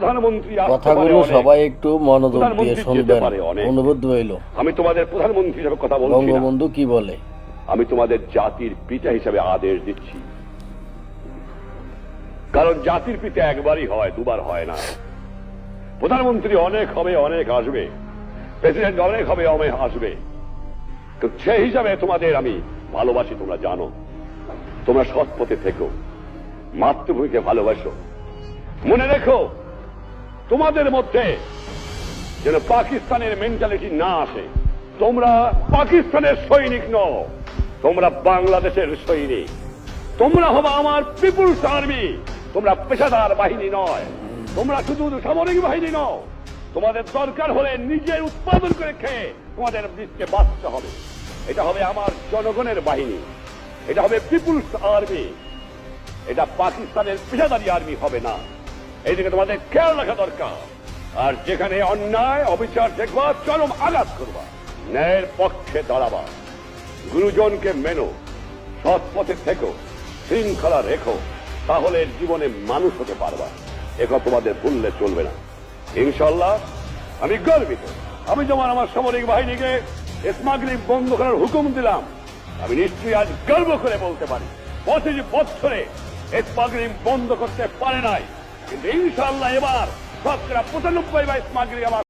প্রধানমন্ত্রী কথাগুলো সবাই একটু মনোযোগ দিয়ে শুনবেন, অনুরোধ রইল। আমি তোমাদের প্রধানমন্ত্রী হিসেবে কথা বলছি না। বঙ্গবন্ধু কি বলে? আমি তোমাদের জাতির পিতা হিসেবে আদেশ দিচ্ছি, কারণ জাতির পিতা একবারই হয়, দুবার হয় না। প্রধানমন্ত্রী অনেক হবে, অনেক আসবে, প্রেসিডেন্ট অনেক হবে, অনেক আসবে, সেই হিসাবে তোমাদের আমি ভালোবাসি, তোমরা জানো। তোমরা সৎ পথে থেকো, মাতৃভূমিকে ভালোবাসো। মনে রেখো, তোমাদের মধ্যে যেন পাকিস্তানের মেন্টালিটি না আসে। তোমরা পাকিস্তানের সৈনিক নও, তোমরা বাংলাদেশের সৈনিক। তোমরা হবে আমার পিপুলস আর্মি। তোমরা পেশাদার বাহিনী নয়, তোমরা শুধু সামরিক বাহিনী নও। তোমাদের দরকার হলে নিজের উৎপাদন করে খেয়ে তোমাদের দেশকে বাঁচতে হবে। এটা হবে আমার জনগণের বাহিনী, এটা হবে পিপুলস আর্মি, এটা পাকিস্তানের পেশাদারি আর্মি হবে না। এইদিকে তোমাদের খেয়াল রাখা দরকার। আর যেখানে অন্যায় অবিচার দেখবা, চরম আঘাত করবা, ন্যায়ের পক্ষে দাঁড়াবা, গুরুজনকে মেনো, সৎ পথে থেকো, শৃঙ্খলা রেখো, তাহলে জীবনে মানুষ হতে পারবা। এখন তোমাদের ভুললে চলবে না। ইনশাল্লাহ আমি গর্বিত। আমি যেমন আমার সামরিক বাহিনীকে স্মাগলিং বন্ধ করার হুকুম দিলাম, আমি নিশ্চয়ই আজ গর্ব করে বলতে পারি 25 বছরে স্মাগলিং বন্ধ করতে পারে নাই, কিন্তু ইনশাল্লাহ এবার 95% স্মাগলিং আমার